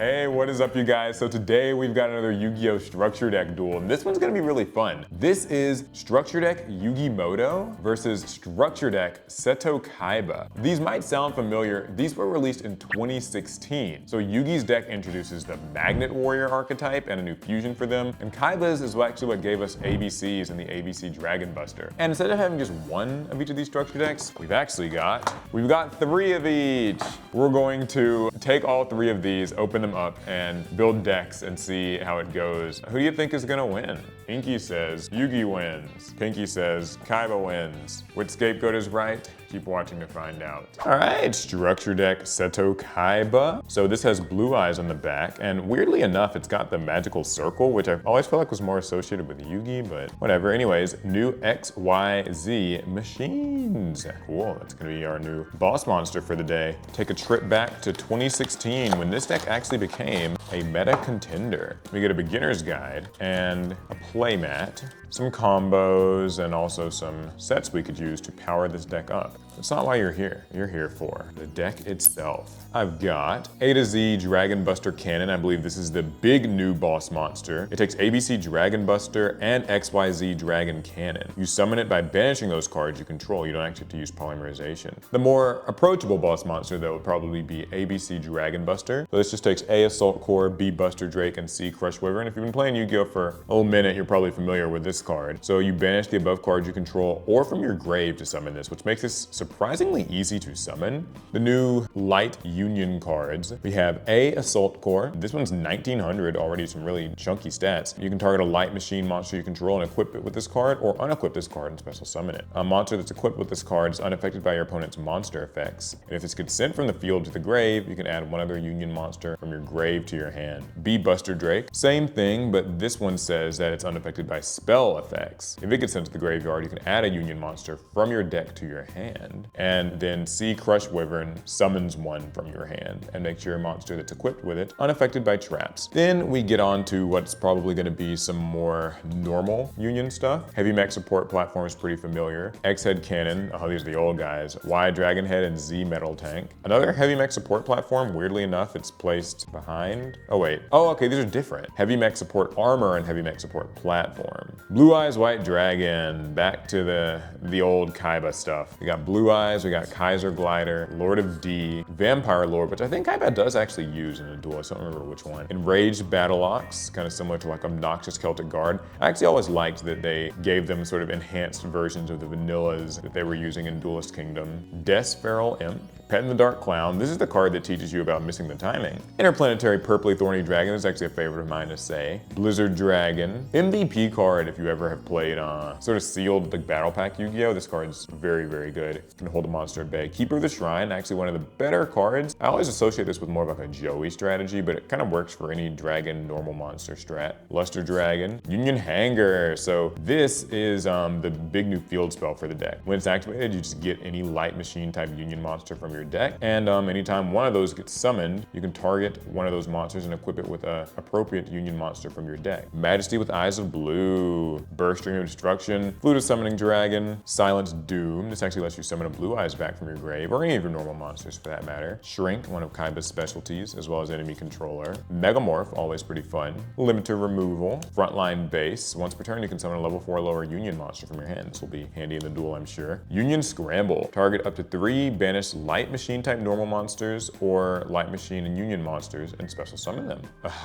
Hey, what is up you guys? So today we've got another Yu-Gi-Oh! Structure Deck duel, and this one's gonna be really fun. This is Structure Deck Yugi Muto versus Structure Deck Seto Kaiba. These might sound familiar. These were released in 2016. So Yugi's deck introduces the Magnet Warrior archetype and a new fusion for them, and Kaiba's is actually what gave us ABCs and the ABC Dragon Buster. And instead of having just one of each of these structure decks, we've got 3 of each. We're going to take all 3 of these, open them up, and build decks and see how it goes. Who do you think is gonna win? Inky says Yugi wins. Pinky says Kaiba wins. Which scapegoat is right? Keep watching to find out. All right, Structure Deck Seto Kaiba. So this has blue eyes on the back, and weirdly enough, it's got the magical circle, which I always felt like was more associated with Yugi, but whatever. Anyways, new XYZ machines. Cool, that's gonna be our new boss monster for the day. Take a trip back to 2016 when this deck actually became a meta contender. We get a beginner's guide and a playmat, some combos, and also some sets we could use to power this deck up. That's not why you're here. You're here for the deck itself. I've got A to Z Dragon Buster Cannon. I believe this is the big new boss monster. It takes ABC Dragon Buster and XYZ Dragon Cannon. You summon it by banishing those cards you control. You don't actually have to use polymerization. The more approachable boss monster though would probably be ABC Dragon Buster. So this just takes A Assault Core, B Buster Drake, and C Crush Wyvern. If you've been playing Yu-Gi-Oh! For a little minute, you're probably familiar with this card. So you banish the above cards you control or from your grave to summon this, which makes this surprisingly easy to summon. The new Light Union cards. We have A Assault Core. This one's 1900, already some really chunky stats. You can target a light machine monster you control and equip it with this card, or unequip this card and special summon it. A monster that's equipped with this card is unaffected by your opponent's monster effects. And if this gets sent from the field to the grave, you can add one other Union monster from your grave to your hand. B Buster Drake. Same thing, but this one says that it's unaffected by spell effects. If it gets sent to the graveyard, you can add a Union monster from your deck to your hand. And then C Crush Wyvern summons one from your hand and makes your monster that's equipped with it unaffected by traps. Then we get on to what's probably going to be some more normal Union stuff. Heavy mech support platform is pretty familiar. X Head Cannon, oh these are the old guys. Y Dragon Head and Z Metal Tank. Another heavy mech support platform, weirdly enough, it's placed behind. Oh wait, oh okay, these are different. Heavy mech support armor and heavy mech support platform. Blue Eyes White Dragon, back to the old Kaiba stuff. We got Blue Eyes, we got Kaiser Glider, Lord of D, Vampire Lord, which I think Kaiba does actually use in a duel, I don't remember which one. Enraged Battle Ox, kind of similar to like Obnoxious Celtic Guard. I actually always liked that they gave them sort of enhanced versions of the vanillas that they were using in Duelist Kingdom. Death Feral Imp, Pet in the Dark Clown. This is the card that teaches you about missing the timing. Interplanetary Purpley Thorny Dragon is actually a favorite of mine to say. Blizzard Dragon. MVP card if you ever have played sort of sealed like Battle Pack Yu-Gi-Oh! This card's very, very good. It can hold a monster at bay. Keeper of the Shrine, actually one of the better cards. I always associate this with more of like a Joey strategy, but it kind of works for any dragon normal monster strat. Luster Dragon. Union Hanger. So this is the big new field spell for the deck. When it's activated, you just get any light machine type Union monster from your deck, and anytime one of those gets summoned, you can target one of those monsters and equip it with an appropriate Union monster from your deck. Majesty with Eyes of Blue, Burst Stream of Destruction, Flute of Summoning Dragon, Silent Doom. This actually lets you summon a Blue Eyes back from your grave, or any of your normal monsters for that matter. Shrink, one of Kaiba's specialties, as well as enemy controller. Megamorph, always pretty fun. Limiter Removal, Frontline Base. Once per turn, you can summon a level 4 lower Union monster from your hand. This will be handy in the duel, I'm sure. Union Scramble, target up to 3 banished light machine type normal monsters or light machine and Union monsters and special summon them.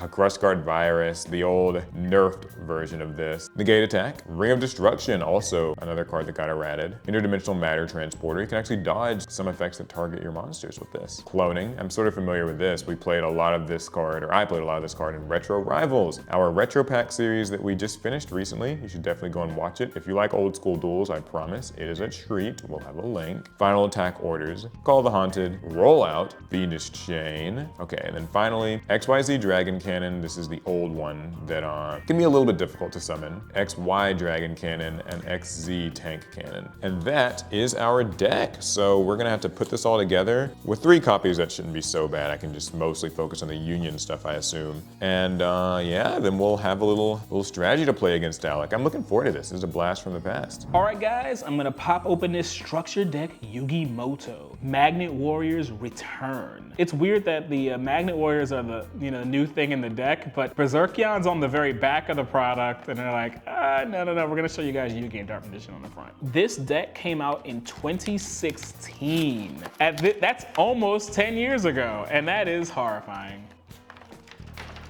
Crush Guard Virus, the old nerfed version of this. Negate Attack. Ring of Destruction, also another card that got errated. Interdimensional Matter Transporter. You can actually dodge some effects that target your monsters with this. Cloning. I'm sort of familiar with this. We played a lot of this card, or I played a lot of this card in Retro Rivals, our Retro Pack series that we just finished recently. You should definitely go and watch it. If you like old school duels, I promise it is a treat. We'll have a link. Final Attack Orders. Call the Haunted, Rollout, Fiendish Chain. Okay, and then finally, XYZ Dragon Cannon. This is the old one that can be a little bit difficult to summon. XY Dragon Cannon and XZ Tank Cannon. And that is our deck. So we're gonna have to put this all together. With 3 copies, that shouldn't be so bad. I can just mostly focus on the Union stuff, I assume. And yeah, then we'll have a little strategy to play against Alec. I'm looking forward to this. This is a blast from the past. All right, guys, I'm gonna pop open this structure deck Yugi Muto. Magnet Warriors return. It's weird that the Magnet Warriors are the new thing in the deck, but Berserkion's on the very back of the product, and they're like, no, we're gonna show you guys Yugi and Dark Magician on the front. This deck came out in 2016. That's almost 10 years ago, and that is horrifying.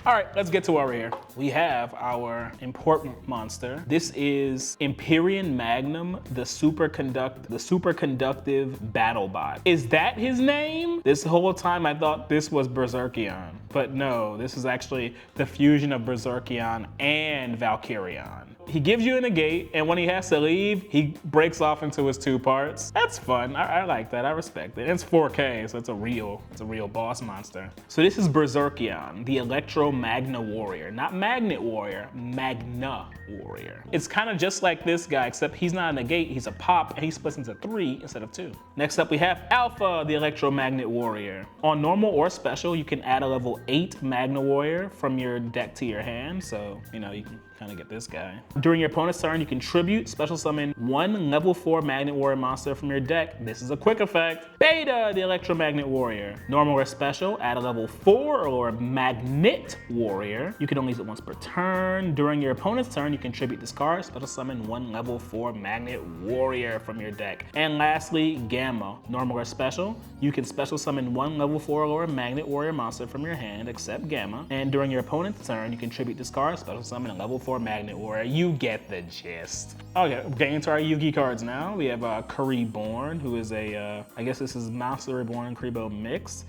All right, let's get to where we're here. We have our important monster. This is Empyrean Magnum, the superconductive battle bot. Is that his name? This whole time I thought this was Berserkion, but no, this is actually the fusion of Berserkion and Valkyrion. He gives you a negate, and when he has to leave, he breaks off into his 2 parts. That's fun. I like that. I respect it. It's 4K, so it's a real boss monster. So this is Berserkion, the Electro Magna Warrior. Not Magnet Warrior, Magna Warrior. It's kind of just like this guy, except he's not a negate, he's a pop, and he splits into 3 instead of 2. Next up, we have Alpha, the Electromagnet Warrior. On normal or special, you can add a level 8 Magna Warrior from your deck to your hand, so, you can kind of get this guy. During your opponent's turn, you can tribute, special summon 1 level 4 Magnet Warrior monster from your deck. This is a quick effect. Beta, the Electromagnet Warrior. Normal or special, add a level 4 or Magnet Warrior. You can only use it once per turn. During your opponent's turn, you can tribute this card, special summon 1 level 4 Magnet Warrior from your deck. And lastly, Gamma. Normal or special, you can special summon 1 level 4 or Magnet Warrior monster from your hand, except Gamma. And during your opponent's turn, you can tribute this card, special summon a level 4 Magnet Warrior. You get the gist. Okay, getting into our Yugi cards now. We have Reborn, who is I guess this is Monster Reborn and Kaiba mix.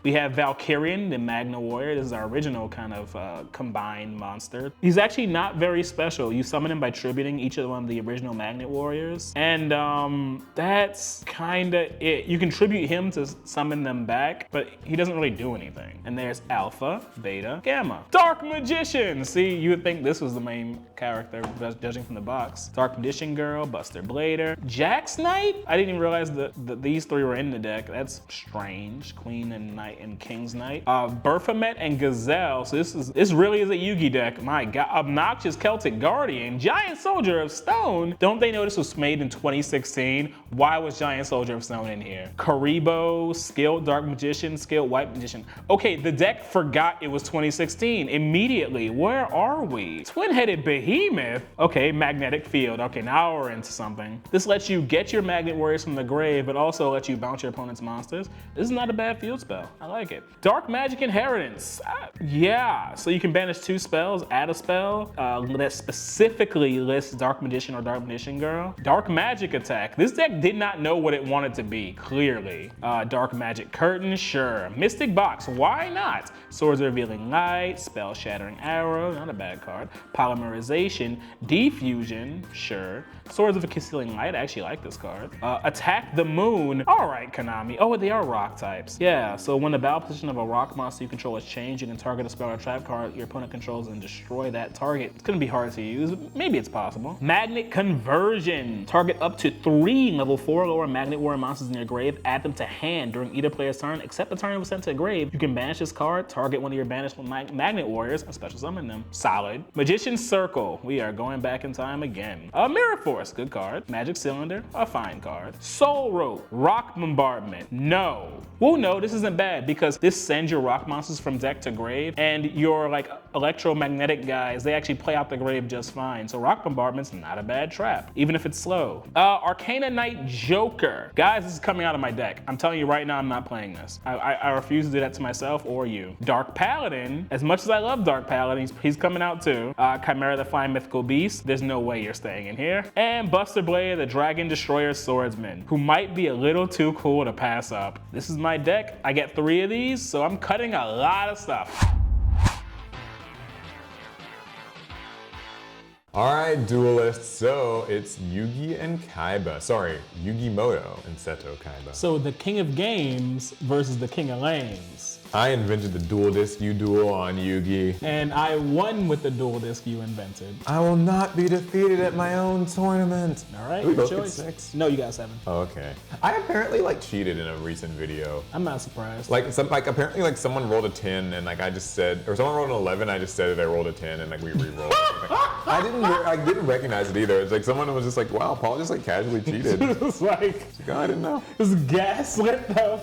We have Valkyrion, the Magna Warrior. This is our original kind of combined monster. He's actually not very special. You summon him by tributing each of one of the original Magnet Warriors. And that's kinda it. You can tribute him to summon them back, but he doesn't really do anything. And there's Alpha, Beta, Gamma. Dark Magician! See, you would think this was the main character, judging from the box. Dark Magician Girl, Buster Blader, Jax Knight? I didn't even realize that these 3 were in the deck. That's strange. Queen and Knight and King's Knight. Berphomet and Gazelle. So this really is a Yugi deck. My God. Obnoxious Celtic Guardian. Giant Soldier of Stone. Don't they know this was made in 2016? Why was Giant Soldier of Stone in here? Karibo, Skilled Dark Magician, Skilled White Magician. Okay, the deck forgot it was 2016 immediately. Where are we? Twin-headed Behemoth. Okay, Magnetic Field. Okay, now we're into something. This lets you get your Magnet Warriors from the grave, but also lets you bounce your opponent's monsters. This is not a bad field spell. I like it. Dark Magic Inheritance. Yeah, so you can banish 2 spells, add a spell that specifically lists Dark Magician or Dark Magician Girl. Dark Magic Attack. This deck did not know what it wanted to be, clearly. Dark Magic Curtain, sure. Mystic Box, why not? Swords of Revealing Light, Spell Shattering Arrow, not a bad card. Polymerization, Defusion, sure. Swords of Concealing Light, I actually like this card. Attack the Moon. All right, Konami. Oh, they are rock types. Yeah, so when the battle position of a rock monster you control is changed, you can target a spell or trap card your opponent controls and destroy that target. It's gonna be hard to use. Maybe it's possible. Magnet Conversion. Target up to 3 level 4 or lower Magnet Warrior monsters in your grave. Add them to hand during either player's turn, except the turn it was sent to the grave. You can banish this card, target one of your banished Magnet Warriors, and special summon them. Solid. Magician's Circle. We are going back in time again. Mirror Force. Good card. Magic Cylinder. A fine card. Soul Rope. Rock Bombardment. No. Well, no, this isn't bad because this sends your rock monsters from deck to grave, and your like electromagnetic guys, they actually play out the grave just fine. So Rock Bombardment's not a bad trap, even if it's slow. Arcana Knight Joker. Guys, this is coming out of my deck. I'm telling you right now, I'm not playing this. I refuse to do that to myself or you. Dark Paladin. As much as I love Dark Paladin, he's coming out too. Chimera the Flying Mythical Beast. There's no way you're staying in here. And Buster Blade, the Dragon Destroyer Swordsman, who might be a little too cool to pass up. This is my deck. I get 3 of these, so I'm cutting a lot of stuff. All right, duelists, so it's Yugi and Kaiba. Sorry, Yugi Muto and Seto Kaiba. So the king of games versus the king of lanes. I invented the dual disc you duel on Yugi. And I won with the dual disc you invented. I will not be defeated at my own tournament. All right, We your both get choice. 6. No, you got 7. Oh, okay. I apparently like cheated in a recent video. I'm not surprised. Like apparently like someone rolled a 10 and like I just said, or someone rolled an 11. I just said that I rolled a 10 and like we re-rolled. I didn't recognize it either. It's like someone was just like, wow, Paul just like casually cheated. It's like, Oh, I didn't know. it's gaslit though.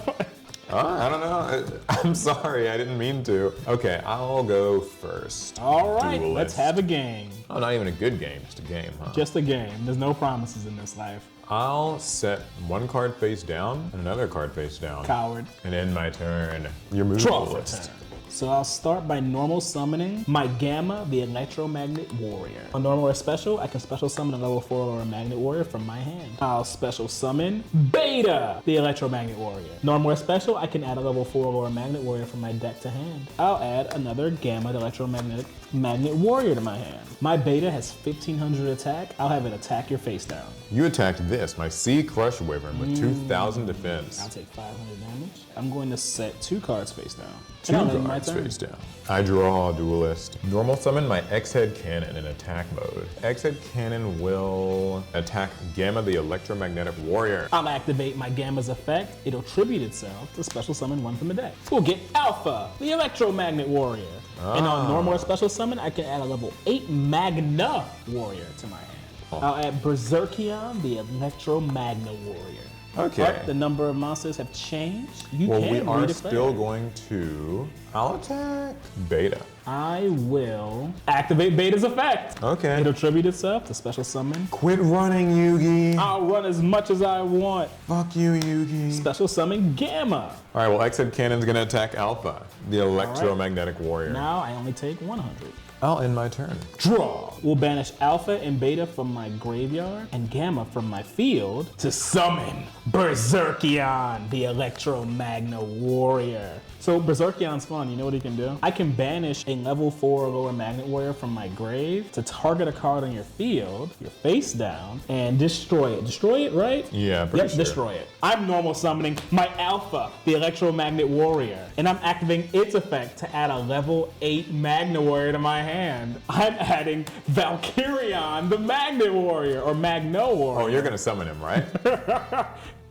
I don't know. I'm sorry, I didn't mean to. Okay, I'll go first. All right, Duelist. let's have a game. Oh, not even a good game, just a game, huh? Just a game. There's no promises in this life. I'll set one card face down and another card face down. Coward. And end my turn. Your move Draw for list. turn. So I'll start by normal summoning my Gamma, the Electromagnet Warrior. On normal or special, I can special summon a level 4 or a Magnet Warrior from my hand. I'll special summon Beta, the Electromagnet Warrior. Normal or special, I can add a level 4 or a Magnet Warrior from my deck to hand. I'll add another Gamma, the Electromagnetic Magnet Warrior to my hand. My Beta has 1500 attack. I'll have it attack your face down. You attacked this, my Sea Crush Wyvern with 2000 defense. I'll take 500 damage. I'm going to set 2 cards face down. 2 And I'll end my cards turn. face down. I draw a Duelist. Normal summon my X-Head Cannon in attack mode. X-Head Cannon will attack Gamma the Electromagnetic Warrior. I'll activate my Gamma's effect. It'll tribute itself to special summon one from the deck. We'll get Alpha, the Electromagnet Warrior. And on normal or special summon, I can add a level 8 Magna Warrior to my hand. I'll add Berserkion, the Electromagna Warrior. Okay. But the number of monsters have changed. You Well, can we are redeclare. still going to... I'll attack Beta. I will activate Beta's effect. Okay. It'll tribute itself to special summon. Quit running, Yugi. I'll run as much as I want. Fuck you, Yugi. Special summon Gamma. All right, well, X-Head Cannon's gonna attack Alpha, the Electromagnetic Warrior. Now I only take 100. I'll end my turn. Draw. We'll banish Alpha and Beta from my graveyard and Gamma from my field to summon Berserkion, the Electromagna Warrior. So Berserkion's fun. You know what he can do? I can banish a level 4 or lower Magnet Warrior from my grave to target a card on your field, your face down, and destroy it. Destroy it, right? Yeah, pretty Yep, sure. destroy it. I'm normal summoning my Alpha, the Electromagnet Warrior, and I'm activating its effect to add a level 8 Magna Warrior to my hand. I'm adding Valkyrion, the Magnet Warrior, or Magno Warrior. Oh, you're gonna summon him, right?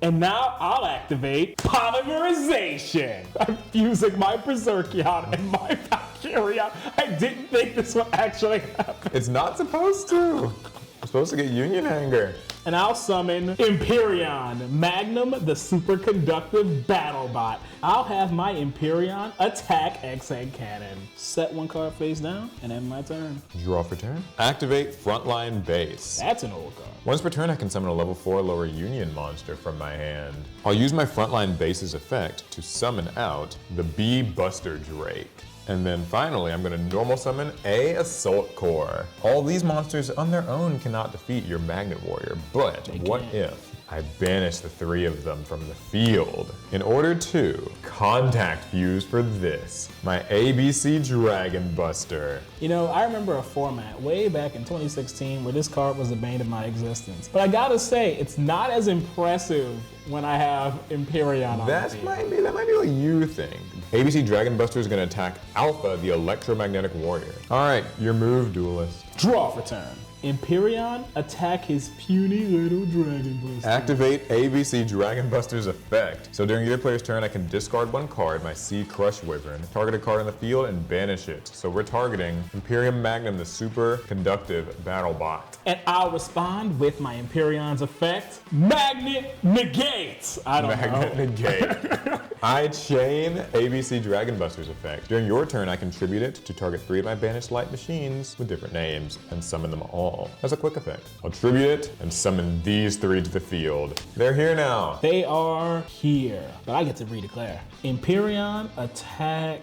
And now I'll activate Polymerization. I'm fusing my Berserkion and my Valkyrion. I didn't think this would actually happen. It's not supposed to. We're supposed to get Union Hanger. And I'll summon Empyreon, Magnum, the superconductive battle bot. I'll have my Empyreon attack X-Head Cannon. Set 1 card face down and end my turn. Draw for turn. Activate Frontline Base. That's an old card. Once per turn, I can summon a level 4 lower Union monster from my hand. I'll use my Frontline Base's effect to summon out the Bee Buster Drake. And then finally, I'm gonna normal summon a Assault Core. All these monsters on their own cannot defeat your Magnet Warrior, but what if I banish the 3 of them from the field in order to contact fuse for this, my ABC Dragon Buster. You know, I remember a format way back in 2016 where this card was the bane of my existence. But I gotta say, it's not as impressive when I have Empyreon on the That field. might be a you thing. ABC Dragon Buster is gonna attack Alpha, the Electromagnetic Warrior. All right, your move, Duelist. Draw for turn. Empyreon, attack his puny little Dragon Buster. Activate ABC Dragon Buster's effect. So during your player's turn, I can discard 1 card, my Sea Crush Wyvern, target a card on the field, and banish it. So we're targeting Imperium Magnum, the superconductive battle bot. And I'll respond with my Empyreon's effect, Magnet Negate. I don't Magnet know. Negate. I chain ABC Dragon Buster's effect. During your turn, I contribute it to target 3 of my banished light machines with different names and summon them all as a quick effect. I'll tribute it and summon these 3 to the field. They're here now. They are here, but I get to redeclare. Empyreon, attack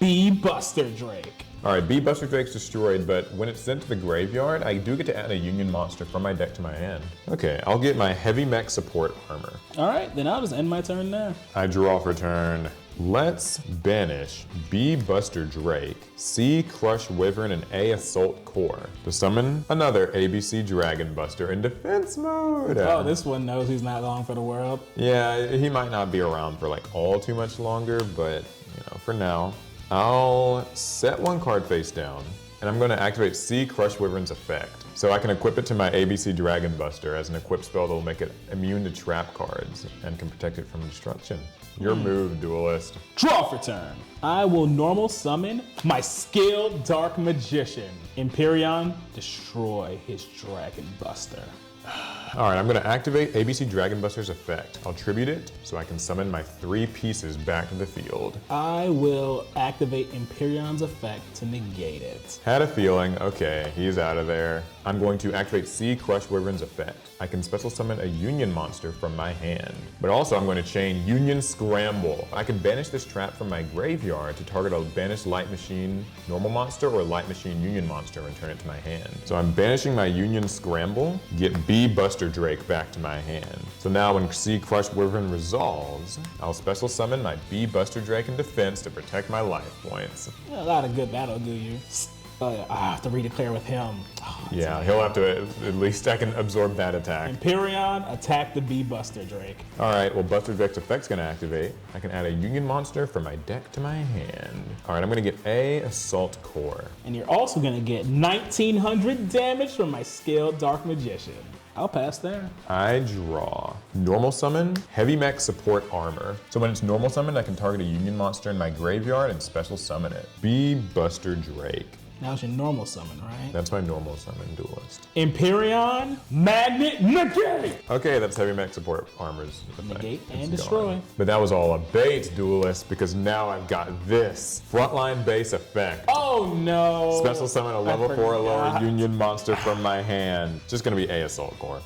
Bee Buster Drake. All right, Bee Buster Drake's destroyed, but when it's sent to the graveyard, I do get to add a Union monster from my deck to my hand. Okay, I'll get my Heavy Mech Support Armor. All right, then I'll just end my turn there. I draw for turn. Let's banish Bee Buster Drake, C Crush Wyvern, and A Assault Core to summon another ABC Dragon Buster in defense mode. Oh, this one knows he's not long for the world. Yeah, he might not be around for like all too much longer, but for now. I'll set one card face down, and I'm going to activate C Crush Wyvern's effect. So I can equip it to my ABC Dragon Buster as an equipped spell that will make it immune to trap cards and can protect it from destruction. Your move, Duelist. Draw for turn. I will normal summon my skilled Dark Magician. Empyrean, destroy his Dragon Buster. All right, I'm gonna activate ABC Dragon Buster's effect. I'll tribute it so I can summon my 3 pieces back to the field. I will activate Empyrean's effect to negate it. Had a feeling, okay, he's out of there. I'm going to activate C Crush Wyvern's effect. I can special summon a Union monster from my hand. But also I'm going to chain Union Scramble. I can banish this trap from my graveyard to target a banished Light Machine normal monster or Light Machine Union monster and return it to my hand. So I'm banishing my Union Scramble, get B Buster Drake back to my hand. So now when C Crush Wyvern resolves, I'll special summon my B Buster Drake in defense to protect my life points. A lot of good that'll do you. I have to redeclare with him. Yeah, he'll have to, at least I can absorb that attack. Empyrean, attack the B Buster Drake. All right, well, Buster Drake's effect's gonna activate. I can add a Union monster from my deck to my hand. All right, I'm gonna get A Assault Core. And you're also gonna get 1900 damage from my skilled Dark Magician. I'll pass there. I draw. Normal summon, Heavy Mech Support Armor. So when it's normal summoned, I can target a Union monster in my graveyard and special summon it. B Buster Drake. That was your normal summon, right? That's my normal summon, Duelist. Empyrean, Magnet, Negate! Okay, that's Heavy Mech Support Armor's effect. Negate and It's destroy. gone. But that was all a bait, Duelist, because now I've got this. Frontline base effect. Oh no! Special summon a level 4 or lower Union monster from my hand. Just gonna be A Assault Core.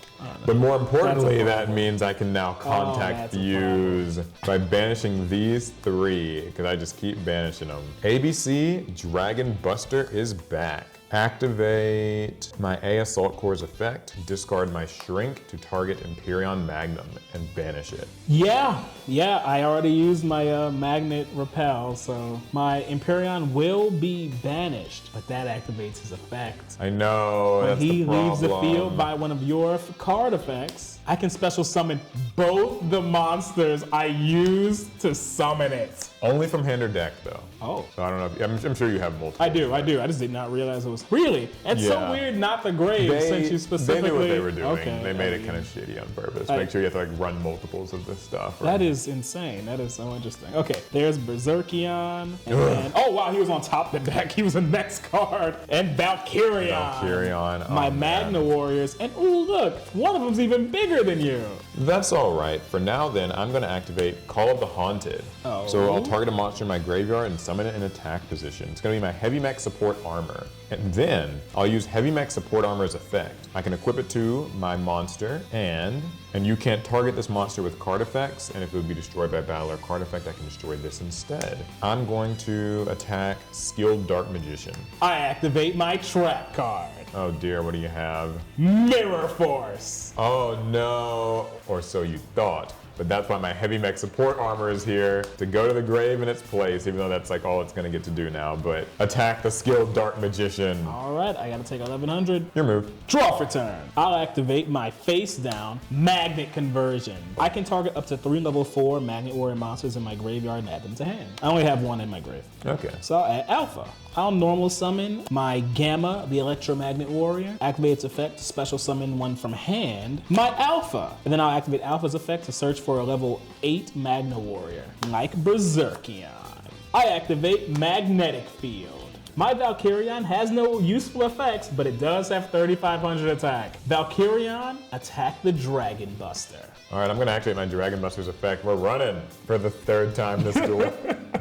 But more importantly, that means I can now contact Fuse by banishing these 3, because I just keep banishing them. ABC Dragon Buster is back. Activate my A Assault Core's effect, discard my Shrink to target Empyrean Magnum and banish it. Yeah, I already used my Magnet Repel, so my Empyrean will be banished, but that activates his effect. I know, When that's he the problem. leaves the field by one of your card effects, I can special summon both the monsters I used to summon it. Only from hand or deck, though. Oh. So I don't know, I'm sure you have multiple. I do. I just did not realize it was. Really? It's so weird not the grave since you specifically. They knew what they were doing. Okay, they made it kind of shitty on purpose. Make sure you have to like run multiples of this stuff. That is insane. That is so interesting. Okay, there's Berserkion. And then, oh wow, he was on top of the deck. He was the next card. And Valkyrion. Valkyrion. My Magna Warriors. And ooh, look, one of them's even bigger than you. That's all right. For now, then, I'm going to activate Call of the Haunted. Oh. So I'll target a monster in my graveyard and summon it in attack position. It's going to be my Heavy Mech Support Armor. And then I'll use Heavy Mech Support Armor's effect. I can equip it to my monster, and you can't target this monster with card effects, and if it would be destroyed by battle or card effect, I can destroy this instead. I'm going to attack Skilled Dark Magician. I activate my trap card. Oh dear, what do you have? Mirror Force. Oh no, or so you thought. But that's why my Heavy Mech Support Armor is here, to go to the grave in its place, even though that's like all it's gonna get to do now, but attack the Skilled Dark Magician. All right, I gotta take 1100. Your move. Draw for turn. I'll activate my face down Magnet Conversion. I can target up to 3 level 4 Magnet Warrior monsters in my graveyard and add them to hand. I only have 1 in my grave. Okay. So I'll add Alpha. I'll normal summon my Gamma, the Electromagnet Warrior. Activate its effect to special summon 1 from hand. My Alpha. And then I'll activate Alpha's effect to search for a level 8 Magna Warrior, like Berserkion. I activate Magnetic Field. My Valkyrion has no useful effects, but it does have 3500 attack. Valkyrion, attack the Dragon Buster. All right, I'm gonna activate my Dragon Buster's effect. We're running for the 3rd time this duel.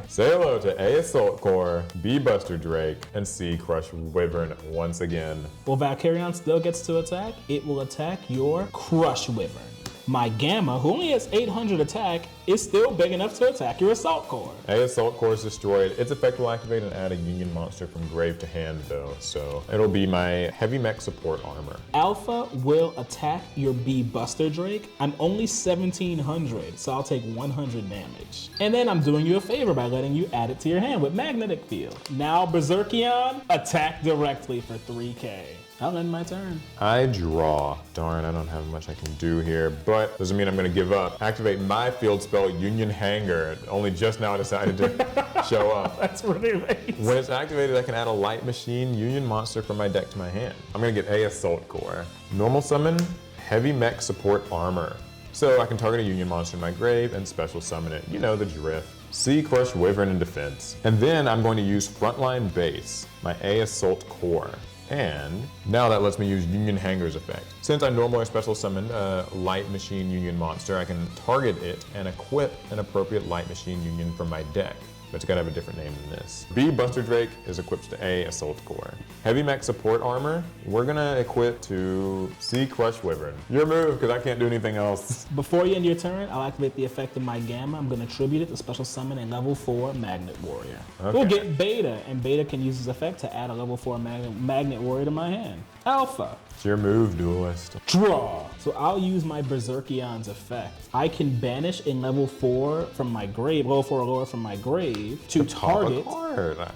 Say hello to A Assault Core, B Buster Drake, and C Crush Wyvern once again. Well, Valkyrion still gets to attack. It will attack your Crush Wyvern. My Gamma, who only has 800 attack, is still big enough to attack your Assault Core. A Assault Core is destroyed. Its effect will activate and add a Union monster from grave to hand, though, so it'll be my Heavy Mech Support Armor. Alpha will attack your B Buster Drake. I'm only 1700, so I'll take 100 damage. And then I'm doing you a favor by letting you add it to your hand with Magnetic Field. Now Berserkion, attack directly for 3k. I'll end my turn. I draw. Darn, I don't have much I can do here, but doesn't mean I'm gonna give up. Activate my field spell, Union Hanger. Only just now decided to show up. That's really late. When it's activated, I can add a Light Machine Union monster from my deck to my hand. I'm gonna get a Assault Core. Normal summon, Heavy Mech Support Armor. So I can target a Union monster in my grave and special summon it. You know the drift. C Crush Wyvern in defense. And then I'm going to use Frontline Base, my A Assault Core. And now that lets me use Union Hanger's effect. Since I normally special summon a Light Machine Union monster, I can target it and equip an appropriate Light Machine Union from my deck. But it's gotta have a different name than this. B Buster Drake is equipped to A Assault Core. Heavy Mech Support Armor, we're gonna equip to C Crush Wyvern. Your move, because I can't do anything else. Before you end your turn, I'll activate the effect of my Gamma. I'm going to tribute it to special summon a level 4 Magnet Warrior. Okay. We'll get Beta, and Beta can use his effect to add a level 4 Magnet Warrior to my hand. Alpha. It's your move, Duelist. Draw. So I'll use my Berserkion's effect. I can banish a level 4 from my grave, level 4 or lower from my grave, to target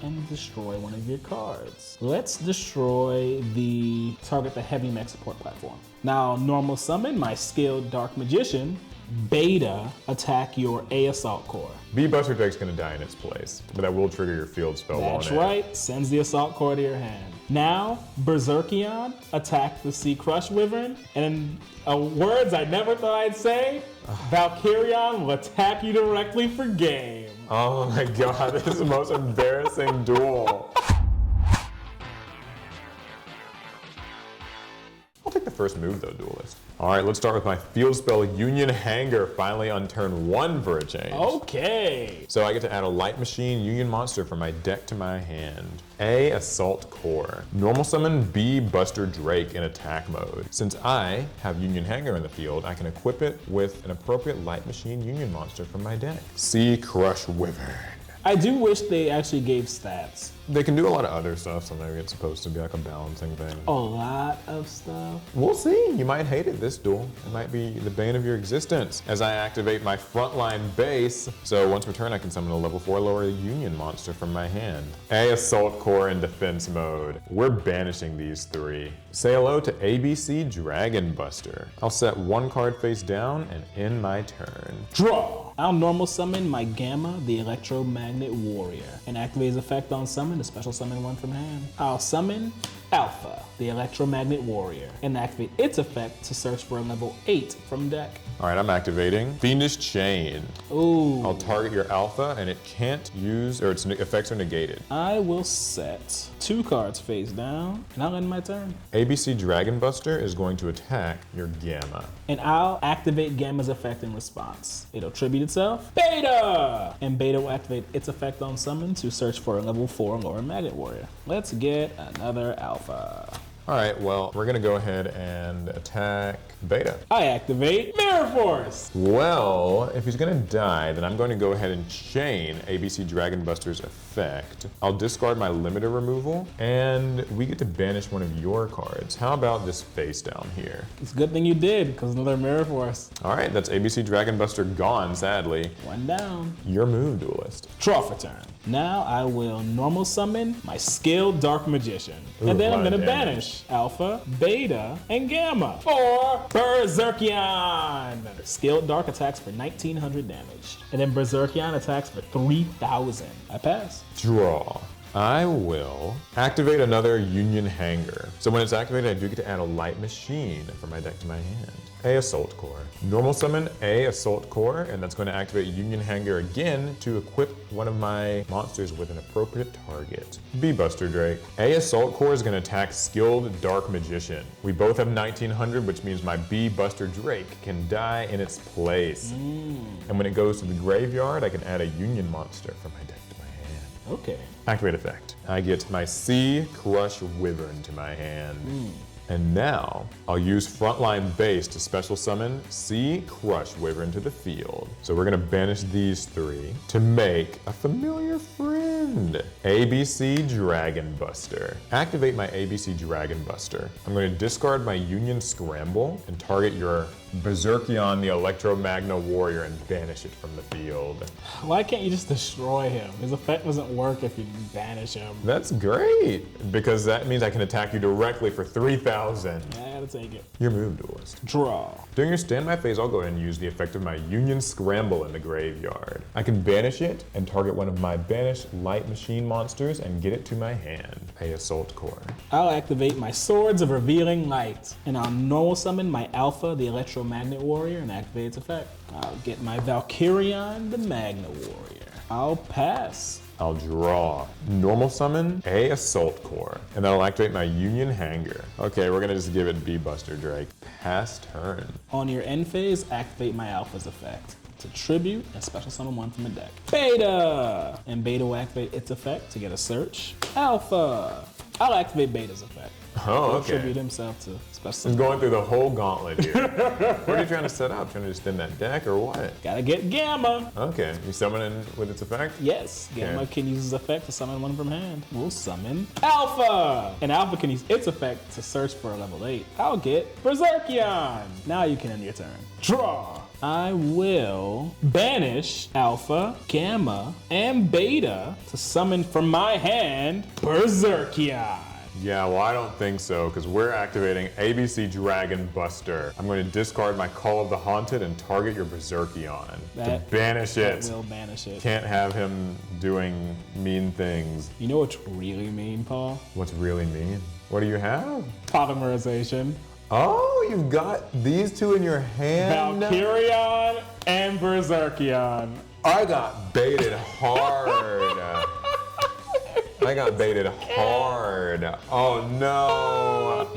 and destroy one of your cards. Let's destroy the Heavy Mech Support platform. Now, normal summon my Skilled Dark Magician. Beta, attack your A Assault Core. B Buster Drake's gonna die in its place, but that will trigger your field spell. That's right, sends the Assault Core to your hand. Now, Berserkion, attack the Sea Crush Wyvern, and words I never thought I'd say, Valkyrion will attack you directly for game. Oh my god, this is the most embarrassing duel. I'll take the first move though, Duelist. All right, let's start with my field spell, Union Hanger, finally on turn 1 for a change. Okay. So I get to add a Light Machine Union monster from my deck to my hand. A Assault Core. Normal summon B Buster Drake in attack mode. Since I have Union Hanger in the field, I can equip it with an appropriate Light Machine Union monster from my deck. C Crush Wyvern. I do wish they actually gave stats. They can do a lot of other stuff, so maybe it's supposed to be like a balancing thing. A lot of stuff. We'll see. You might hate it this duel. It might be the bane of your existence as I activate my Frontline Base. So once per turn, I can summon a level 4 lower Union monster from my hand. A Assault Core in defense mode. We're banishing these 3. Say hello to ABC Dragon Buster. I'll set 1 card face down and end my turn. Draw. I'll normal summon my Gamma, the Electromagnet Warrior, and activate his effect on summon to special summon 1 from hand. I'll summon Alpha, the Electromagnet Warrior, and activate its effect to search for a level 8 from deck. All right, I'm activating Fiendish Chain. Ooh. I'll target your Alpha and it can't use, or its effects are negated. I will set 2 cards face down, and I'll end my turn. ABC Dragon Buster is going to attack your Gamma. And I'll activate Gamma's effect in response. It'll tribute itself, Beta! And Beta will activate its effect on summon to search for a level 4 lower Magnet Warrior. Let's get another Alpha. All right, well, we're gonna go ahead and attack Beta. I activate Mirror Force. Well, if he's gonna die, then I'm going to go ahead and chain ABC Dragon Buster's effect. I'll discard my limiter removal, and we get to banish one of your cards. How about this face down here? It's a good thing you did, because another Mirror Force. All right, that's ABC Dragon Buster gone, sadly. 1 down. Your move, Duelist. Draw for turn. Now I will normal summon my Skilled Dark Magician. Ooh, And then I'm a lot gonna of damage. banish Alpha, Beta, and Gamma for Berserkion. Skilled Dark attacks for 1900 damage. And then Berserkion attacks for 3000. I pass. Draw. I will activate another Union Hanger. So when it's activated, I do get to add a Light Machine from my deck to my hand. A Assault Core. Normal summon A Assault Core, and that's going to activate Union Hanger again to equip one of my monsters with an appropriate target. B Buster Drake. A Assault Core is going to attack Skilled Dark Magician. We both have 1900, which means my B Buster Drake can die in its place. And when it goes to the graveyard, I can add a Union monster from my deck to my hand. Okay. Activate effect. I get my C Crush Wyvern to my hand. And now, I'll use Frontline Base to special summon C Crush Wyvern to the field. So we're gonna banish these 3 to make a familiar friend. ABC Dragon Buster. Activate my ABC Dragon Buster. I'm gonna discard my Union Scramble and target your Berserkion the Electromagna Warrior and banish it from the field. Why can't you just destroy him? His effect doesn't work if you banish him. That's great, because that means I can attack you directly for 3,000. I gotta take it. Your move, Duelist. Draw. During your standby phase, I'll go ahead and use the effect of my Union Scramble in the graveyard. I can banish it and target one of my banished light machine monsters and get it to my hand. A Assault Core. I'll activate my Swords of Revealing Light, and I'll normal summon my Alpha, the Electromagnet Warrior, and activate its effect. I'll get my Valkyrion, the Magna Warrior. I'll pass. I'll draw, normal summon, a Assault Core, and then I'll activate my Union Hanger. Okay, we're gonna just give it B-Buster Drake. Pass turn. On your end phase, activate my Alpha's effect. To tribute and special summon one from the deck. Beta! And Beta will activate its effect to get a search. Alpha! I'll activate Beta's effect. Oh, okay. Tribute himself to special He's going through the whole gauntlet here. What are you trying to set up? Trying to just spin that deck or what? Gotta get Gamma! Okay, you summon it with its effect? Yes, Gamma Okay. can use its effect to summon one from hand. We'll summon Alpha! And Alpha can use its effect to search for a level 8. I'll get Berserkion! Now you can end your turn. Draw! I will banish Alpha, Gamma, and Beta to summon from my hand Berserkion. Yeah, well, I don't think so, because we're activating ABC Dragon Buster. I'm going to discard my Call of the Haunted and target your Berserkion to banish it. That will banish it. Can't have him doing mean things. You know what's really mean, Paul? What's really mean? What do you have? Polymerization. Oh, you've got these two in your hand? Valkyrion and Berserkion. I got baited hard. I got baited hard. Oh no.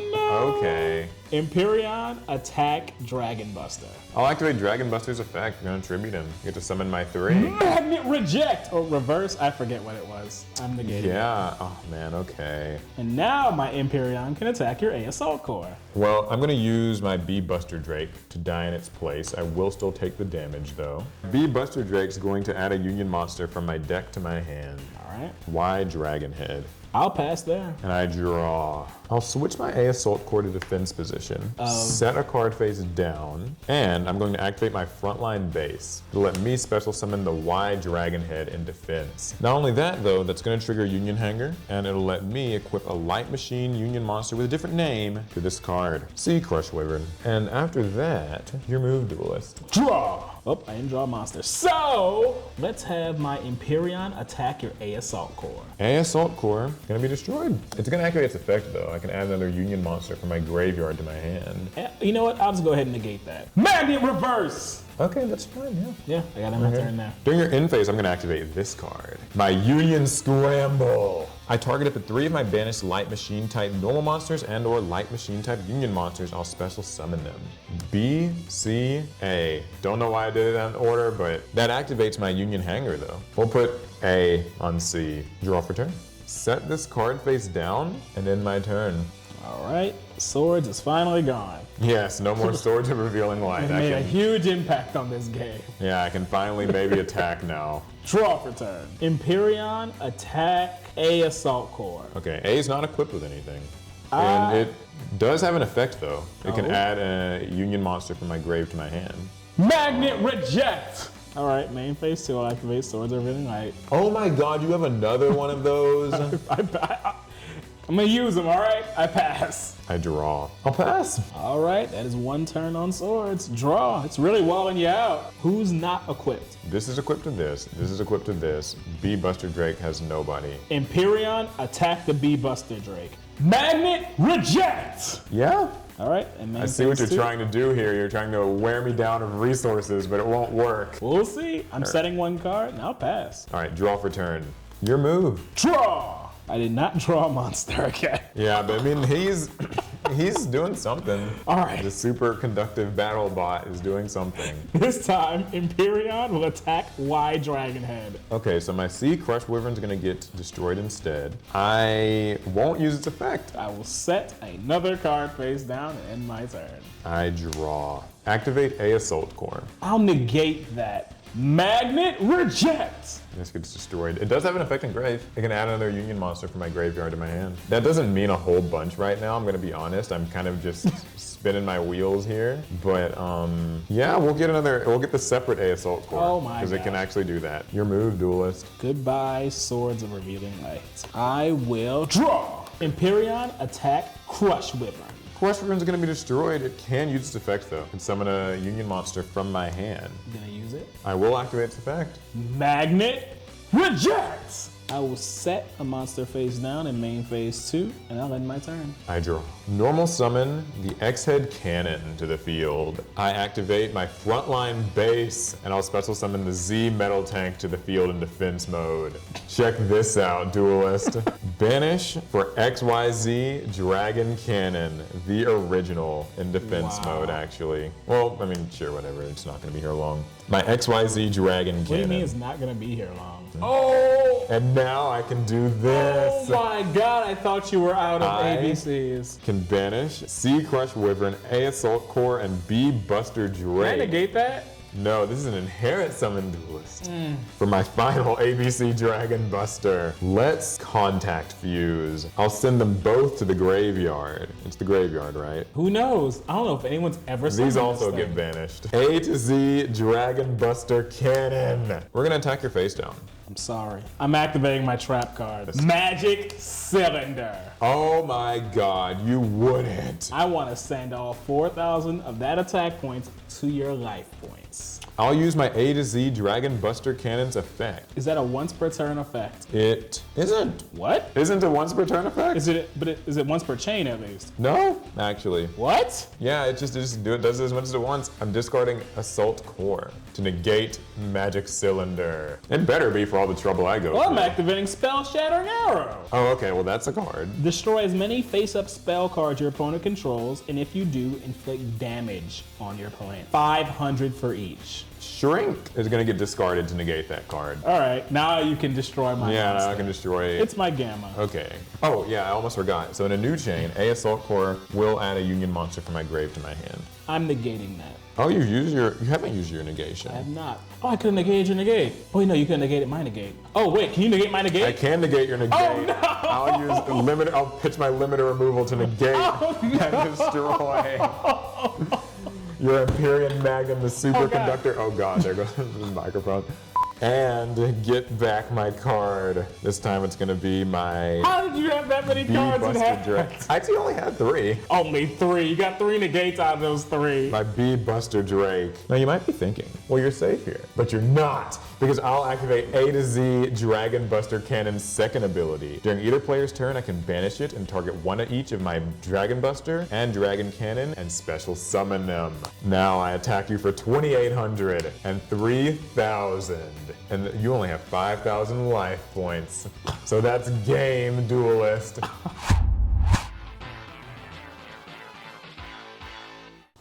Okay. Empyreon, attack Dragon Buster. I'll activate Dragon Buster's effect. I'm gonna tribute him. Get to summon my 3. Magnet reject or reverse. I forget what it was. I'm negating. Yeah. Oh man. Okay. And now my Empyreon can attack your A Assault Core. Well, I'm gonna use my B Buster Drake to die in its place. I will still take the damage though. B Buster Drake's going to add a Union monster from my deck to my hand. All right. Y Dragon Head. I'll pass there. And I draw. I'll switch my A Assault Core to defense position, set a card face down, and I'm going to activate my frontline base to let me special summon the Y Dragon Head in defense. Not only that though, that's going to trigger Union Hanger, and it'll let me equip a Light Machine Union monster with a different name to this card. See Crush Wyvern. And after that, your move, Duelist. Draw. Oh, I didn't draw a monster. So let's have my Empyreon attack your A Assault Core. A Assault Core gonna be destroyed. It's gonna activate its effect though. I can add another Union monster from my graveyard to my hand. You know what? I'll just go ahead and negate that. Magnet reverse. Okay, that's fine, yeah. Yeah, I got my turn now. During your end phase, I'm gonna activate this card. My Union Scramble. I target up to 3 of my banished Light Machine type normal monsters and or Light Machine type Union monsters. I'll special summon them. B, C, A. Don't know why I did it in order, but that activates my Union Hanger though. We'll put A on C. Draw for turn. Set this card face down and end my turn. All right, Swords is finally gone. Yes, no more Swords of Revealing Light. It made a huge impact on this game. Yeah, I can finally maybe attack now. Draw for turn. Empyreon, attack A Assault Core. Okay, A is not equipped with anything. And it does have an effect though. It can add a Union monster from my grave to my hand. Magnet reject. All right, main phase 2, I'll activate Swords of Revealing Light. Oh my god, you have another one of those? I'm gonna use them, all right? I pass. I draw. I'll pass. All right, that is 1 turn on Swords. Draw. It's really walling you out. Who's not equipped? This is equipped to this. This is equipped to this. B Buster Drake has nobody. Empyreon, attack the B Buster Drake. Magnet reject. Yeah. All right, and I see what you're trying to do here. You're trying to wear me down of resources, but it won't work. We'll see. I'm setting 1 card, and I'll pass. All right, draw for turn. Your move. Draw. I did not draw a monster, okay? Yeah, but I mean, he's doing something. All right. The super conductive battle bot is doing something. This time, Empyreon will attack Y Dragon Head. Okay, so my C Crush Wyvern's gonna get destroyed instead. I won't use its effect. I will set another card face down and end my turn. I draw. Activate A Assault Core. I'll negate that. Magnet reject. This gets destroyed. It does have an effect in grave. It can add another Union monster from my graveyard to my hand. That doesn't mean a whole bunch right now, I'm gonna be honest. I'm kind of just spinning my wheels here. But yeah, we'll get the separate A Assault Core. Oh my Because it can actually do that. Your move, Duelist. Goodbye, Swords of Revealing Light. I will draw. Empyrean, attack, Crush Wyvern. Crush Wyvern's gonna be destroyed. It can use its effect though. Can summon a Union monster from my hand. I'm gonna use it. I will activate its effect. Magnet, rejects. I will set a monster face down in main phase 2, and I'll end my turn. I draw. Normal summon the X-Head Cannon to the field. I activate my frontline base, and I'll special summon the Z Metal Tank to the field in defense mode. Check this out, Duelist. Banish for XYZ Dragon Cannon, the original in defense mode, actually. Well, I mean, sure, whatever. It's not gonna be here long. My XYZ Dragon Cannon. What do you mean it's not gonna be here long? Oh! And now I can do this. Oh my god, I thought you were out of ABCs. Can banish C Crush Wyvern, A Assault Core, and B Buster Drake. Can I negate that? No, this is an inherent summon Duelist. For my final ABC Dragon Buster. Let's Contact Fuse. I'll send them both to the graveyard. It's the graveyard, right? Who knows? I don't know if anyone's ever seen These also get banished. A to Z Dragon Buster Cannon. We're gonna attack your face down. I'm sorry. I'm activating my trap card. Magic Cylinder. Oh my god, you wouldn't. I want to send all 4,000 of that attack points to your life points. I'll use my A to Z Dragon Buster Cannon's effect. Is that a once per turn effect? It isn't. What? Isn't a once per turn effect? Is it? But is it once per chain at least? No, actually. What? Yeah, it just does it as much as it wants. I'm discarding Assault Core to negate Magic Cylinder. It better be for all the trouble I go Well, through. I'm activating Spell Shattering Arrow. Oh, okay, well that's a card. Destroy as many face-up spell cards your opponent controls, and if you do, inflict damage on your opponent. 500 for each. Shrink is gonna get discarded to negate that card. All right, now you can destroy my Yeah, monster. now I can destroy it. It's my Gamma. Okay. Oh, yeah, I almost forgot. So in a new chain, A Assault Core will add a Union monster from my grave to my hand. I'm negating that. Oh, you haven't used your negation. I have not. Oh, I couldn't negate your negate. Oh, wait, no, you couldn't negate my negate. Oh, wait, can you negate my negate? I can negate your negate. Oh, no! I'll use the limiter. I'll pitch my limiter removal to negate and destroy your Empyrean Magnum, the superconductor. Oh god, there goes the microphone. And get back my card. This time it's gonna be my How did you have that many B cards in Buster hand? Drake. I actually only had 3. Only 3. You got 3 negates out of those 3. My B Buster Drake. Now you might be thinking, well, you're safe here. But you're not, because I'll activate A to Z Dragon Buster Cannon's second ability. During either player's turn, I can banish it and target one of each of my Dragon Buster and Dragon Cannon and special summon them. Now I attack you for 2,800 and 3,000. And you only have 5,000 life points. So that's game, Duelist.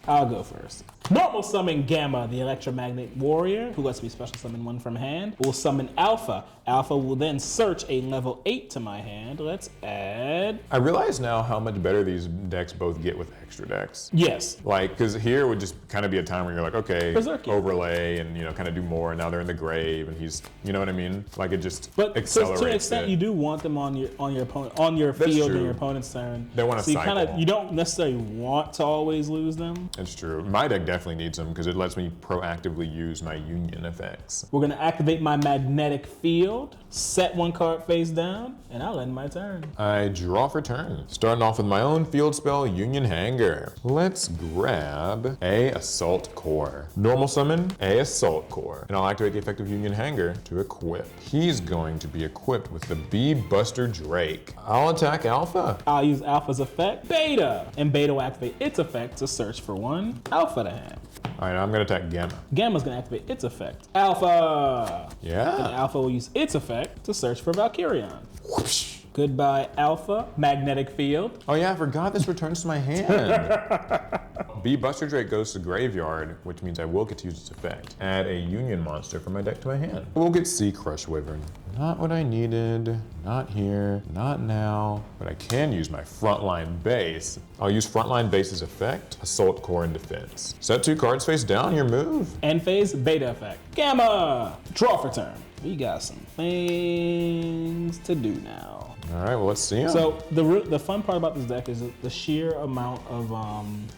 I'll go first. Normal summon Gamma, the electromagnet warrior, who lets me special summon one from hand. Will summon Alpha. Alpha will then search a level 8 to my hand. Let's add... I realize now how much better these decks both get with extra decks. Yes. Like, because here would just kind of be a time where you're like, okay, Berserk. overlay and, you know, kind of do more, and now they're in the grave, and he's, you know what I mean? Like, it just But accelerates to an extent, it. you do want them on your opponent, on your That's field true. in your opponent's turn. They want to so cycle. you don't necessarily want to always lose them. That's true. My deck definitely needs them because it lets me proactively use my union effects. We're gonna activate my magnetic field, set one card face down, and I'll end my turn. I draw for turn. Starting off with my own field spell, Union Hanger. Let's grab A Assault Core. Normal summon, A Assault Core. And I'll activate the effect of Union Hanger to equip. He's going to be equipped with the B Buster Drake. I'll attack Alpha. I'll use Alpha's effect, Beta, and Beta will activate its effect to search for one Alpha to hand. All right, I'm gonna attack Gamma. Gamma's gonna activate its effect, Alpha. And Yeah. Alpha will use its effect to search for Valkyrion. Whoosh. Goodbye, Alpha, magnetic field. Oh yeah, I forgot this returns to my hand. B Buster Drake goes to graveyard, which means I will get to use its effect. Add a Union monster from my deck to my hand. We'll get C Crush Wyvern. Not what I needed, not here, not now, but I can use my frontline base. I'll use frontline base's effect, Assault Core and Defense. Set 2 cards face down, your move. End phase, Beta effect. Gamma! Draw for turn. We got some things to do now. All right, well, let's see him. So the fun part about this deck is the sheer amount of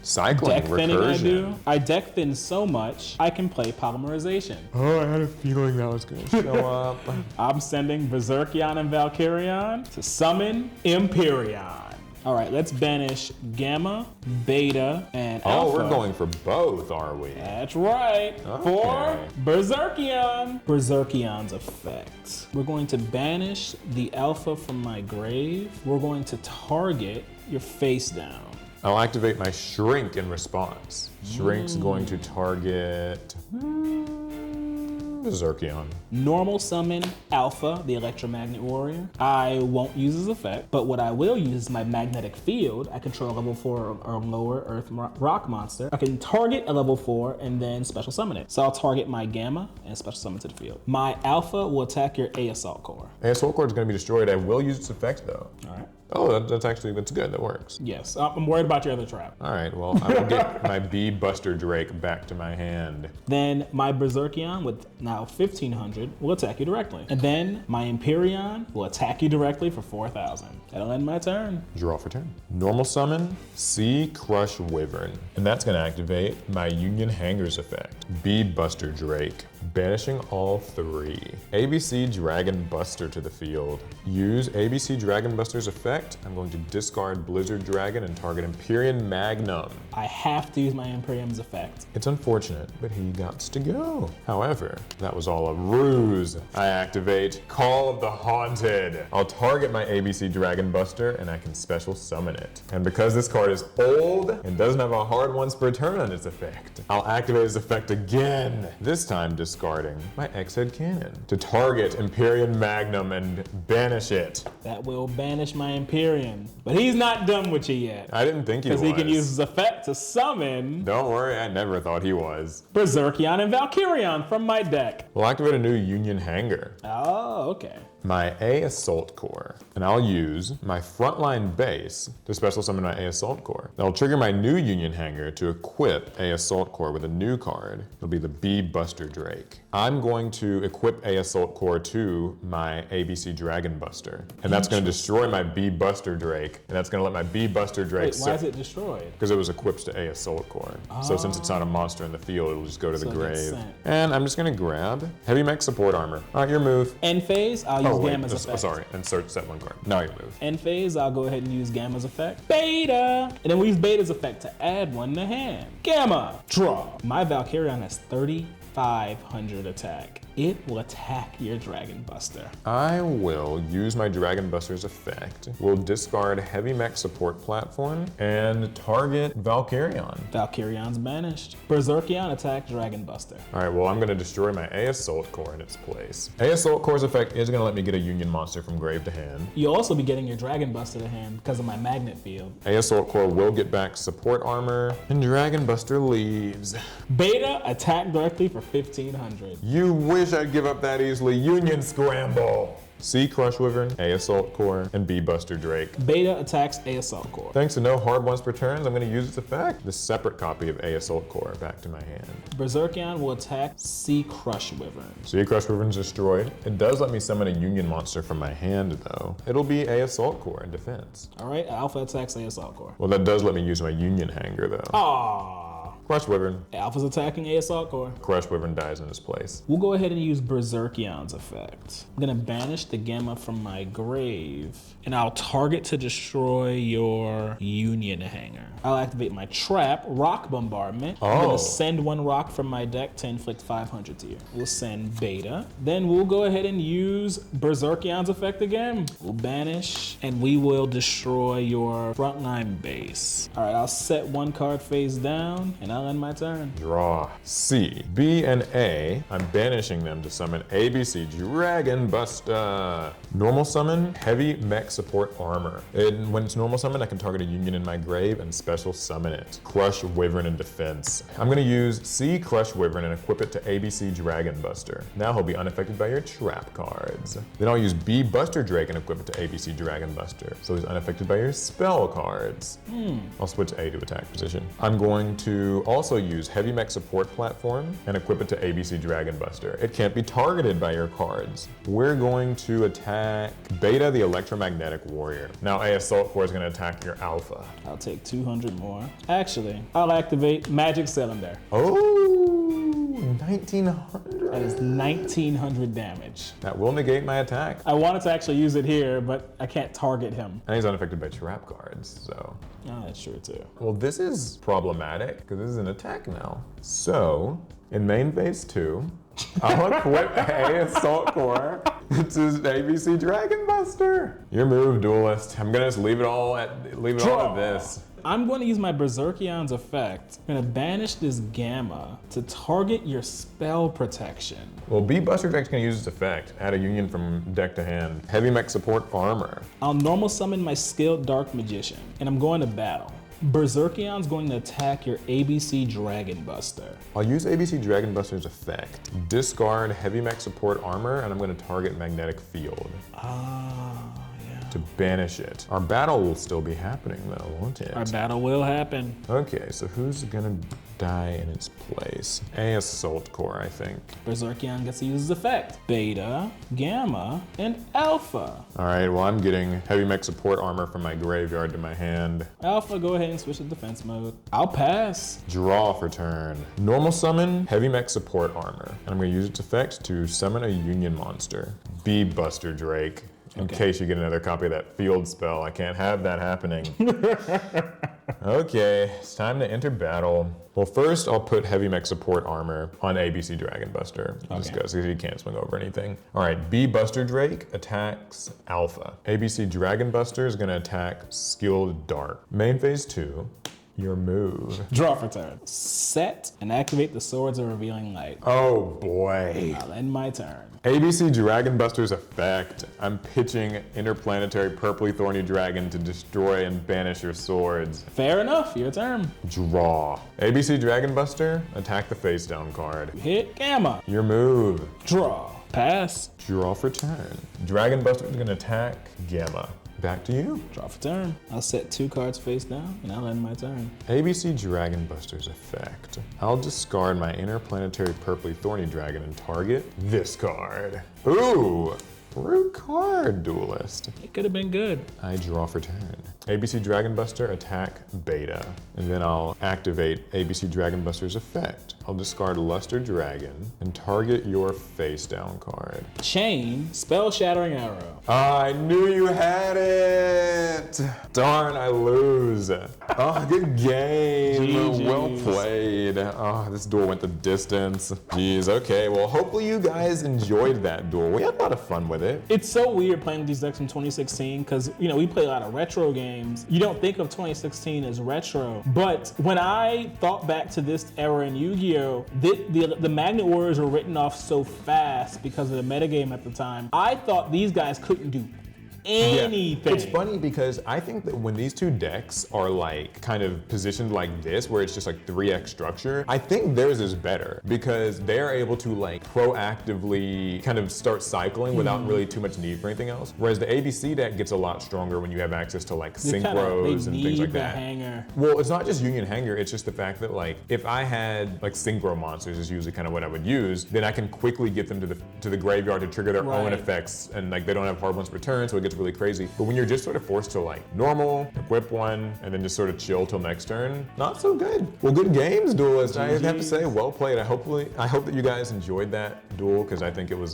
cycling, deck thinning I do. recursion. I deck thin so much, I can play polymerization. Oh, I had a feeling that was gonna show up. I'm sending Berserkion and Valkyrion to summon Empyreon. All right, let's banish Gamma, Beta, and Alpha. Oh, we're going for both, are we? That's right. For Berserkion. Berserkion's effect. We're going to banish the Alpha from my grave. We're going to target your face down. I'll activate my Shrink in response. Shrink's going to target Berserkion. Normal summon Alpha, the Electromagnet Warrior. I won't use his effect, but what I will use is my Magnetic Field. I control a level 4 or lower Earth Rock monster. I can target a level 4 and then special summon it. So I'll target my Gamma and special summon to the field. My Alpha will attack your A Assault Core. A Assault Core is going to be destroyed. I will use its effect though. All right. Oh, that's good. That works. Yes, I'm worried about your other trap. All right, well, I will get my Bee Buster Drake back to my hand. Then my Berserkion with now 1500 will attack you directly. And then my Empyreon will attack you directly for 4000. That'll end my turn. Draw for turn. Normal summon, Sea Crush Wyvern. And that's gonna activate my Union Hangers effect. Bee Buster Drake, banishing all 3. ABC Dragon Buster to the field. Use ABC Dragon Buster's effect. I'm going to discard Blizzard Dragon and target Empyrean Magnum. I have to use my Empyreon's effect. It's unfortunate, but he got to go. However, that was all a ruse. I activate Call of the Haunted. I'll target my ABC Dragon Buster and I can special summon it. And because this card is old and doesn't have a hard once per turn on its effect, I'll activate his effect again, this time discarding my X-Head Cannon to target Empyrean Magnum and banish it. That will banish my Empyrean, but he's not done with you yet. I didn't think he was. Because he can use his effect to summon. Don't worry, I never thought he was. Berserkion and Valkyrion from my deck. We'll activate a new Union Hanger. Oh, okay. My A Assault Core, and I'll use my Frontline Base to special summon my A Assault Core. I'll trigger my new Union Hanger to equip A Assault Core with a new card. It'll be the Bee Buster Drake. I'm going to equip A Assault Core to my ABC Dragon Buster, and that's going to destroy my Bee Buster Drake, and that's going to let my Bee Buster Drake. Wait, why is it destroyed? Because it was equipped to A Assault Core. So since it's not a monster in the field, it'll just go to the grave. And I'm just going to grab Heavy Mech Support Armor. All right, your move. End phase, I'll use Gamma's effect. Sorry, insert set 1 card. Now you move. End phase, I'll go ahead and use Gamma's effect. Beta! And then we use Beta's effect to add 1 to hand. Gamma! Draw! My Valkyrion has 3,500 attack. It will attack your Dragon Buster. I will use my Dragon Buster's effect. We'll discard Heavy Mech Support Platform and target Valkyrion. Valkyrion's banished. Berserkion attack Dragon Buster. All right, well, I'm gonna destroy my A Assault Core in its place. A Assault Core's effect is gonna let me get a Union monster from grave to hand. You'll also be getting your Dragon Buster to hand because of my Magnet Field. A Assault Core will get back Support Armor, and Dragon Buster leaves. Beta attack directly for 1,500. You wish I'd give up that easily. Union Scramble. C Crush Wyvern, A Assault Core, and B Buster Drake. Beta attacks A Assault Core. Thanks to no hard ones per turns, I'm going to use its effect. The separate copy of A Assault Core back to my hand. Berserkion will attack C Crush Wyvern. C Crush Wyvern's destroyed. It does let me summon a Union monster from my hand though. It'll be A Assault Core in defense. All right, Alpha attacks A Assault Core. Well, that does let me use my Union Hanger though. Aww. Crush Wyvern. Alpha's attacking A Assault Core. Crush Wyvern dies in its place. We'll go ahead and use Berserkion's effect. I'm gonna banish the Gamma from my grave, and I'll target to destroy your Union Hanger. I'll activate my trap, Rock Bombardment. I'm gonna send 1 rock from my deck to inflict 500 to you. We'll send Beta. Then we'll go ahead and use Berserkion's effect again. We'll banish, and we will destroy your Frontline Base. All right, I'll set 1 card face down, and I'll end my turn. Draw. C, B, and A. I'm banishing them to summon ABC Dragon Buster. Normal summon, Heavy Mech Support Armor. And when it's normal summon, I can target a Union in my grave and special summon it. Crush Wyvern in defense. I'm gonna use C Crush Wyvern and equip it to ABC Dragon Buster. Now he'll be unaffected by your trap cards. Then I'll use B Buster Drake and equip it to ABC Dragon Buster. So he's unaffected by your spell cards. I'll switch A to attack position. I'm going to also use Heavy Mech Support Platform and equip it to ABC Dragon Buster. It can't be targeted by your cards. We're going to attack Beta, the Electromagnetic Warrior. Now A Assault Core is going to attack your Alpha. I'll take 200 more. Actually, I'll activate Magic Cylinder. Oh, 1900. That is 1900 damage. That will negate my attack. I wanted to actually use it here, but I can't target him. And he's unaffected by trap cards, so. Oh, that's true too. Well, this is problematic because this is an attack now. So, in main phase 2, I'll equip A Assault Core to ABC Dragon Buster. Your move, Duelist. I'm gonna just leave it all at this. I'm going to use my Berserkion's effect. I'm going to banish this Gamma to target your spell protection. Well, B Buster Deck's gonna use its effect. Add a union from deck to hand. Heavy Mech Support Armor. I'll normal summon my Skilled Dark Magician, and I'm going to battle. Berserkion's going to attack your ABC Dragon Buster. I'll use ABC Dragon Buster's effect. Discard Heavy Mech Support Armor, and I'm gonna target Magnetic Field. To banish it. Our battle will still be happening though, won't it? Our battle will happen. Okay, so who's gonna die in its place? A Assault Core, I think. Berserkion gets to use his effect. Beta, Gamma, and Alpha. All right, well I'm getting Heavy Mech Support Armor from my graveyard to my hand. Alpha, go ahead and switch to defense mode. I'll pass. Draw for turn. Normal summon Heavy Mech Support Armor. And I'm gonna use its effect to summon a Union monster. B Buster Drake. In case you get another copy of that field spell. I can't have that happening. Okay, it's time to enter battle. Well, first I'll put Heavy Mech Support Armor on ABC Dragon Buster. Just because he can't swing over anything. All right, B Buster Drake attacks Alpha. ABC Dragon Buster is gonna attack Skilled Dark. Main phase 2. Your move. Draw for turn. Set and activate the Swords of Revealing Light. Oh boy. I'll end my turn. ABC Dragon Buster's effect. I'm pitching Interplanetary Purpley Thorny Dragon to destroy and banish your swords. Fair enough, your turn. Draw. ABC Dragon Buster, attack the face down card. Hit Gamma. Your move. Draw. Pass. Draw for turn. Dragon Buster is gonna attack Gamma. Back to you. Draw for turn. I'll set 2 cards face down and I'll end my turn. ABC Dragon Buster's effect. I'll discard my Interplanetary Purpley Thorny Dragon and target this card. Ooh, rude card, Duelist. It could have been good. I draw for turn. ABC Dragon Buster, attack Beta. And then I'll activate ABC Dragon Buster's effect. I'll discard Luster Dragon and target your face down card. Chain, Spell Shattering Arrow. I knew you had it! Darn, I lose. Oh, good game. GG's. Well played. Oh, this duel went the distance. Jeez, okay, well, hopefully you guys enjoyed that duel. We had a lot of fun with it. It's so weird playing with these decks from 2016 because, you know, we play a lot of retro games. You don't think of 2016 as retro, but when I thought back to this era in Yu-Gi-Oh, the Magnet Warriors were written off so fast because of the metagame at the time. I thought these guys couldn't do anything. Yeah. It's funny because I think that when these two decks are like kind of positioned like this, where it's just like 3x structure, I think theirs is better because they're able to like proactively kind of start cycling without really too much need for anything else. Whereas the ABC deck gets a lot stronger when you have access to like synchros and things like that. Hanger. Well, it's not just Union Hanger, it's just the fact that like if I had like synchro monsters is usually kind of what I would use, then I can quickly get them to the graveyard to trigger their own effects, and like they don't have hard ones for turn, so it gets really crazy. But when you're just sort of forced to like normal, equip one, and then just sort of chill till next turn, not so good. Well, good games, Duelist. I have to say, well played. I hope that you guys enjoyed that duel because I think it was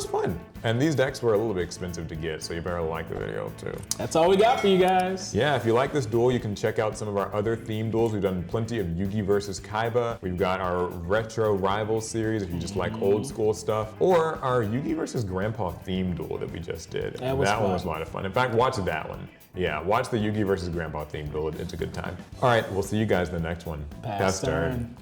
fun. And these decks were a little bit expensive to get, so you better like the video too. That's all we got for you guys. Yeah, if you like this duel, you can check out some of our other theme duels. We've done plenty of Yugi versus Kaiba. We've got our Retro Rivals series if you just like old school stuff, or our Yugi versus Grandpa theme duel that we just did. That one was a lot of fun. In fact, watch that one. Yeah, watch the Yugi versus Grandpa theme duel. It's a good time. All right, we'll see you guys in the next one. Pass turn.